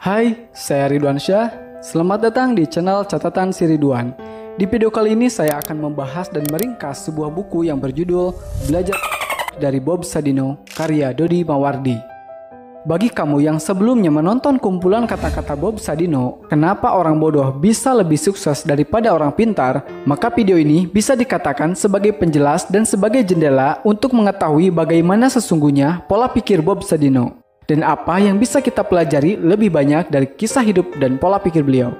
Hai, saya Ridwan Syah. Selamat datang di channel Catatan si Ridwan. Di video kali ini saya akan membahas dan meringkas sebuah buku yang berjudul Belajar dari Bob Sadino, karya Dodi Mawardi. Bagi kamu yang sebelumnya menonton kumpulan kata-kata Bob Sadino, kenapa orang bodoh bisa lebih sukses daripada orang pintar, maka video ini bisa dikatakan sebagai penjelas dan sebagai jendela untuk mengetahui bagaimana sesungguhnya pola pikir Bob Sadino. Dan apa yang bisa kita pelajari lebih banyak dari kisah hidup dan pola pikir beliau.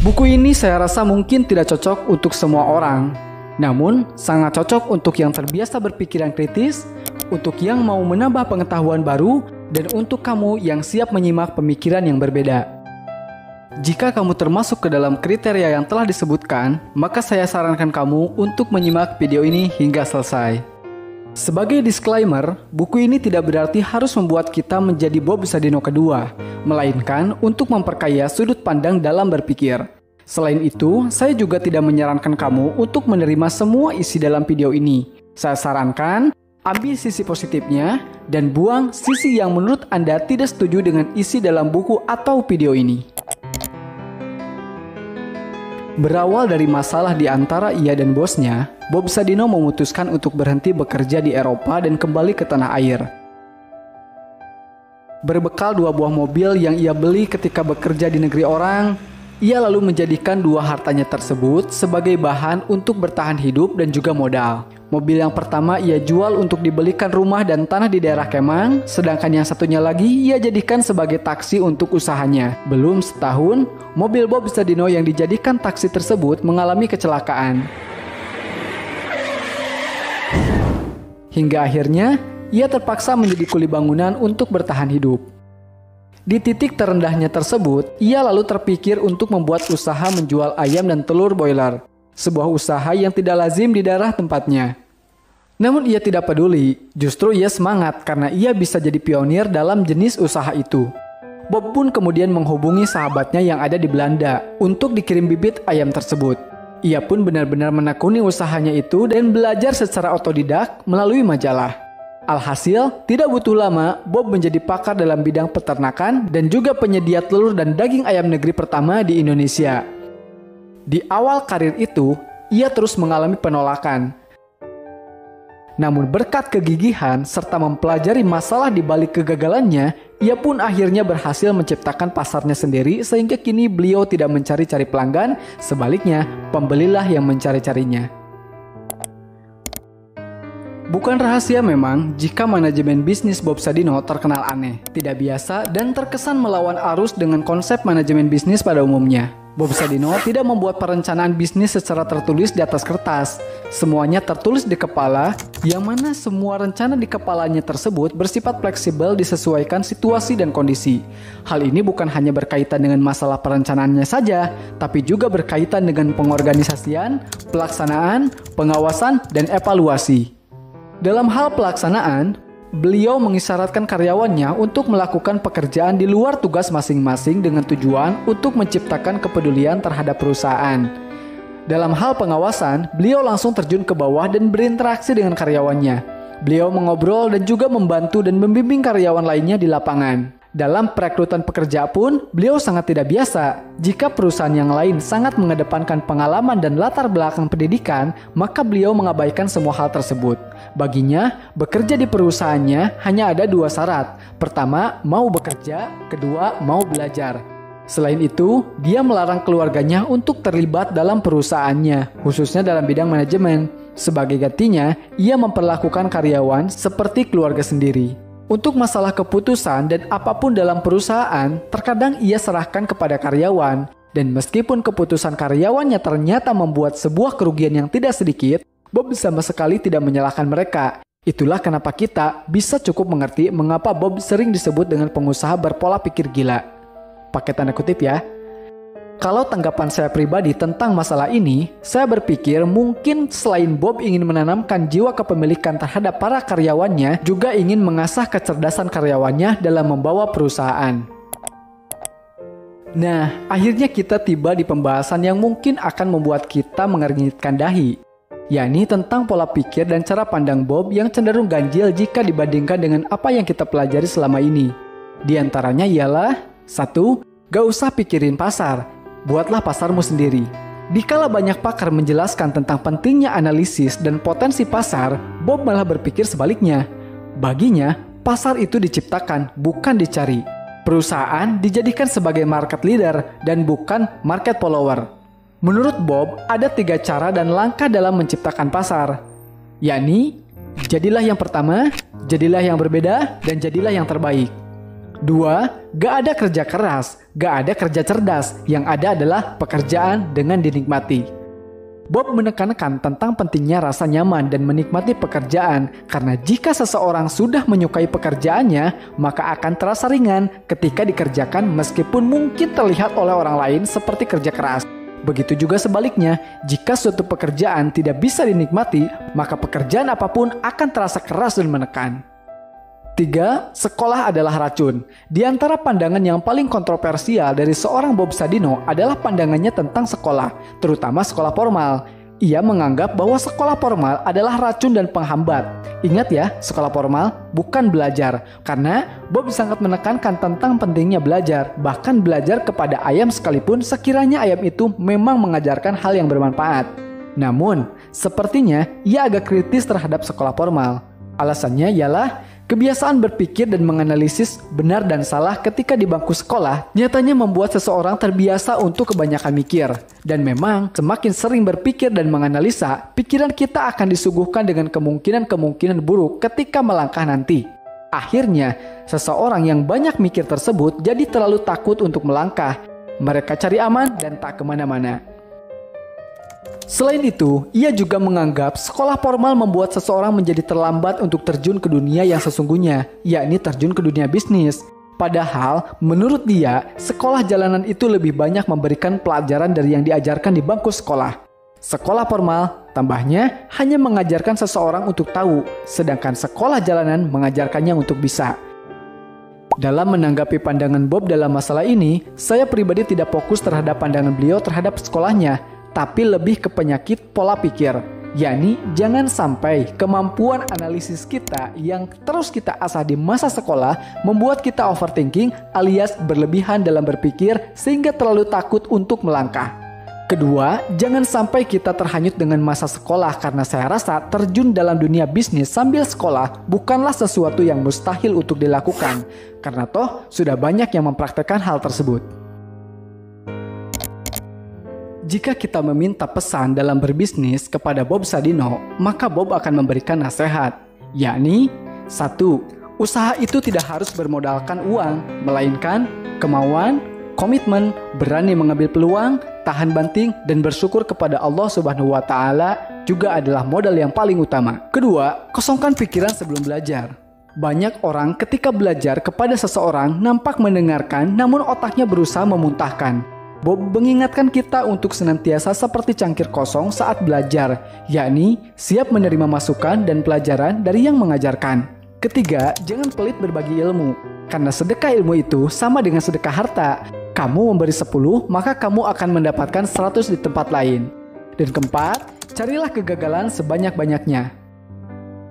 Buku ini saya rasa mungkin tidak cocok untuk semua orang, namun sangat cocok untuk yang terbiasa berpikiran kritis, untuk yang mau menambah pengetahuan baru, dan untuk kamu yang siap menyimak pemikiran yang berbeda. Jika kamu termasuk ke dalam kriteria yang telah disebutkan, maka saya sarankan kamu untuk menyimak video ini hingga selesai. Sebagai disclaimer, buku ini tidak berarti harus membuat kita menjadi Bob Sadino kedua, melainkan untuk memperkaya sudut pandang dalam berpikir. Selain itu, saya juga tidak menyarankan kamu untuk menerima semua isi dalam video ini. Saya sarankan, ambil sisi positifnya, dan buang sisi yang menurut Anda tidak setuju dengan isi dalam buku atau video ini. Berawal dari masalah di antara ia dan bosnya, Bob Sadino memutuskan untuk berhenti bekerja di Eropa dan kembali ke tanah air. Berbekal 2 buah mobil yang ia beli ketika bekerja di negeri orang, ia lalu menjadikan 2 hartanya tersebut sebagai bahan untuk bertahan hidup dan juga modal. Mobil yang pertama ia jual untuk dibelikan rumah dan tanah di daerah Kemang, sedangkan yang satunya lagi ia jadikan sebagai taksi untuk usahanya. Belum setahun, mobil Bob Sadino yang dijadikan taksi tersebut mengalami kecelakaan. Hingga akhirnya, ia terpaksa menjadi kuli bangunan untuk bertahan hidup. Di titik terendahnya tersebut, ia lalu terpikir untuk membuat usaha menjual ayam dan telur boiler, sebuah usaha yang tidak lazim di daerah tempatnya. Namun ia tidak peduli, justru ia semangat karena ia bisa jadi pionir dalam jenis usaha itu. Bob pun kemudian menghubungi sahabatnya yang ada di Belanda untuk dikirim bibit ayam tersebut. Ia pun benar-benar menekuni usahanya itu dan belajar secara otodidak melalui majalah. Alhasil, tidak butuh lama, Bob menjadi pakar dalam bidang peternakan dan juga penyedia telur dan daging ayam negeri pertama di Indonesia. Di awal karir itu, ia terus mengalami penolakan. Namun berkat kegigihan serta mempelajari masalah di balik kegagalannya, ia pun akhirnya berhasil menciptakan pasarnya sendiri sehingga kini beliau tidak mencari-cari pelanggan, sebaliknya pembelilah yang mencari-carinya. Bukan rahasia memang jika manajemen bisnis Bob Sadino terkenal aneh, tidak biasa, dan terkesan melawan arus dengan konsep manajemen bisnis pada umumnya. Bob Sadino tidak membuat perencanaan bisnis secara tertulis di atas kertas. Semuanya tertulis di kepala, yang mana semua rencana di kepalanya tersebut bersifat fleksibel disesuaikan situasi dan kondisi. Hal ini bukan hanya berkaitan dengan masalah perencanaannya saja, tapi juga berkaitan dengan pengorganisasian, pelaksanaan, pengawasan, dan evaluasi. Dalam hal pelaksanaan, beliau mengisyaratkan karyawannya untuk melakukan pekerjaan di luar tugas masing-masing dengan tujuan untuk menciptakan kepedulian terhadap perusahaan. Dalam hal pengawasan, beliau langsung terjun ke bawah dan berinteraksi dengan karyawannya. Beliau mengobrol dan juga membantu dan membimbing karyawan lainnya di lapangan. Dalam perekrutan pekerja pun, beliau sangat tidak biasa. Jika perusahaan yang lain sangat mengedepankan pengalaman dan latar belakang pendidikan, maka beliau mengabaikan semua hal tersebut. Baginya, bekerja di perusahaannya hanya ada 2 syarat. Pertama, mau bekerja, kedua, mau belajar. Selain itu, dia melarang keluarganya untuk terlibat dalam perusahaannya, khususnya dalam bidang manajemen. Sebagai gantinya, ia memperlakukan karyawan seperti keluarga sendiri. Untuk masalah keputusan dan apapun dalam perusahaan, terkadang ia serahkan kepada karyawan. Dan meskipun keputusan karyawannya ternyata membuat sebuah kerugian yang tidak sedikit, Bob sama sekali tidak menyalahkan mereka. Itulah kenapa kita bisa cukup mengerti mengapa Bob sering disebut dengan pengusaha berpola pikir gila. Pakai tanda kutip ya. Kalau tanggapan saya pribadi tentang masalah ini, saya berpikir mungkin selain Bob ingin menanamkan jiwa kepemilikan terhadap para karyawannya, juga ingin mengasah kecerdasan karyawannya dalam membawa perusahaan. Nah, akhirnya kita tiba di pembahasan yang mungkin akan membuat kita mengernyitkan dahi, yakni tentang pola pikir dan cara pandang Bob yang cenderung ganjil jika dibandingkan dengan apa yang kita pelajari selama ini. Di antaranya ialah 1. Gak usah pikirin pasar, buatlah pasarmu sendiri. Dikala banyak pakar menjelaskan tentang pentingnya analisis dan potensi pasar, Bob malah berpikir sebaliknya. Baginya, pasar itu diciptakan, bukan dicari. Perusahaan dijadikan sebagai market leader dan bukan market follower. Menurut Bob, ada 3 cara dan langkah dalam menciptakan pasar, yakni jadilah yang pertama, jadilah yang berbeda, dan jadilah yang terbaik. 2. Gak ada kerja keras, gak ada kerja cerdas, yang ada adalah pekerjaan dengan dinikmati. Bob menekankan tentang pentingnya rasa nyaman dan menikmati pekerjaan, karena jika seseorang sudah menyukai pekerjaannya, maka akan terasa ringan ketika dikerjakan meskipun mungkin terlihat oleh orang lain seperti kerja keras. Begitu juga sebaliknya, jika suatu pekerjaan tidak bisa dinikmati, maka pekerjaan apapun akan terasa keras dan menekan. 3. Sekolah adalah racun. Di antara pandangan yang paling kontroversial dari seorang Bob Sadino adalah pandangannya tentang sekolah, terutama sekolah formal. Ia menganggap bahwa sekolah formal adalah racun dan penghambat. Ingat ya, sekolah formal bukan belajar, karena Bob sangat menekankan tentang pentingnya belajar, bahkan belajar kepada ayam sekalipun sekiranya ayam itu memang mengajarkan hal yang bermanfaat. Namun, sepertinya ia agak kritis terhadap sekolah formal. Alasannya ialah kebiasaan berpikir dan menganalisis benar dan salah ketika di bangku sekolah nyatanya membuat seseorang terbiasa untuk kebanyakan mikir. Dan memang semakin sering berpikir dan menganalisa, pikiran kita akan disuguhkan dengan kemungkinan-kemungkinan buruk ketika melangkah nanti. Akhirnya, seseorang yang banyak mikir tersebut jadi terlalu takut untuk melangkah. Mereka cari aman dan tak kemana-mana. Selain itu, ia juga menganggap sekolah formal membuat seseorang menjadi terlambat untuk terjun ke dunia yang sesungguhnya, yakni terjun ke dunia bisnis. Padahal, menurut dia, sekolah jalanan itu lebih banyak memberikan pelajaran dari yang diajarkan di bangku sekolah. Sekolah formal, tambahnya, hanya mengajarkan seseorang untuk tahu, sedangkan sekolah jalanan mengajarkannya untuk bisa. Dalam menanggapi pandangan Bob dalam masalah ini, saya pribadi tidak fokus terhadap pandangan beliau terhadap sekolahnya, tapi lebih ke penyakit pola pikir, yakni jangan sampai kemampuan analisis kita yang terus kita asah di masa sekolah membuat kita overthinking alias berlebihan dalam berpikir sehingga terlalu takut untuk melangkah. Kedua, jangan sampai kita terhanyut dengan masa sekolah karena saya rasa terjun dalam dunia bisnis sambil sekolah bukanlah sesuatu yang mustahil untuk dilakukan, karena toh sudah banyak yang mempraktekkan hal tersebut. Jika kita meminta pesan dalam berbisnis kepada Bob Sadino, maka Bob akan memberikan nasihat, yakni 1. Usaha itu tidak harus bermodalkan uang, melainkan kemauan, komitmen, berani mengambil peluang, tahan banting, dan bersyukur kepada Allah Subhanahu wa Ta'ala juga adalah modal yang paling utama. Kedua, kosongkan pikiran sebelum belajar. Banyak orang ketika belajar kepada seseorang nampak mendengarkan, namun otaknya berusaha memuntahkan. Bob mengingatkan kita untuk senantiasa seperti cangkir kosong saat belajar, yakni siap menerima masukan dan pelajaran dari yang mengajarkan. Ketiga, jangan pelit berbagi ilmu, karena sedekah ilmu itu sama dengan sedekah harta. Kamu memberi 10, maka kamu akan mendapatkan 100 di tempat lain. Dan keempat, carilah kegagalan sebanyak-banyaknya.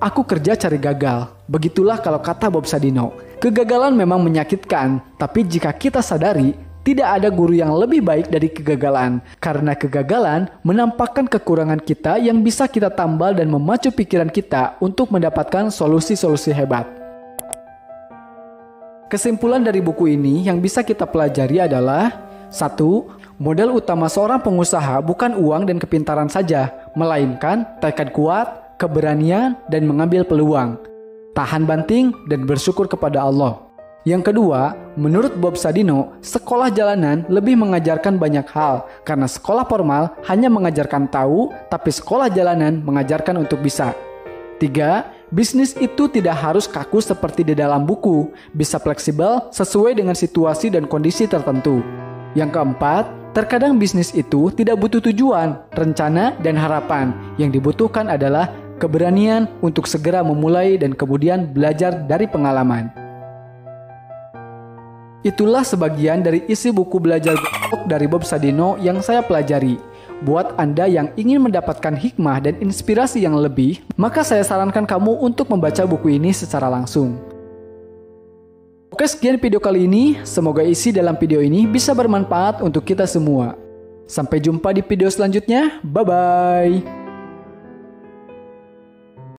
Aku kerja cari gagal, begitulah kalau kata Bob Sadino. Kegagalan memang menyakitkan, tapi jika kita sadari, tidak ada guru yang lebih baik dari kegagalan, karena kegagalan menampakkan kekurangan kita yang bisa kita tambal dan memacu pikiran kita untuk mendapatkan solusi-solusi hebat. Kesimpulan dari buku ini yang bisa kita pelajari adalah 1. Modal utama seorang pengusaha bukan uang dan kepintaran saja, melainkan tekad kuat, keberanian, dan mengambil peluang, tahan banting, dan bersyukur kepada Allah. Yang kedua, menurut Bob Sadino, sekolah jalanan lebih mengajarkan banyak hal, karena sekolah formal hanya mengajarkan tahu, tapi sekolah jalanan mengajarkan untuk bisa. 3. Bisnis itu tidak harus kaku seperti di dalam buku, bisa fleksibel sesuai dengan situasi dan kondisi tertentu. Yang keempat, terkadang bisnis itu tidak butuh tujuan, rencana, dan harapan. Yang dibutuhkan adalah keberanian untuk segera memulai dan kemudian belajar dari pengalaman. Itulah sebagian dari isi buku Belajar dari Bob Sadino yang saya pelajari. Buat Anda yang ingin mendapatkan hikmah dan inspirasi yang lebih, maka saya sarankan kamu untuk membaca buku ini secara langsung. Oke, sekian video kali ini. Semoga isi dalam video ini bisa bermanfaat untuk kita semua. Sampai jumpa di video selanjutnya. Bye-bye.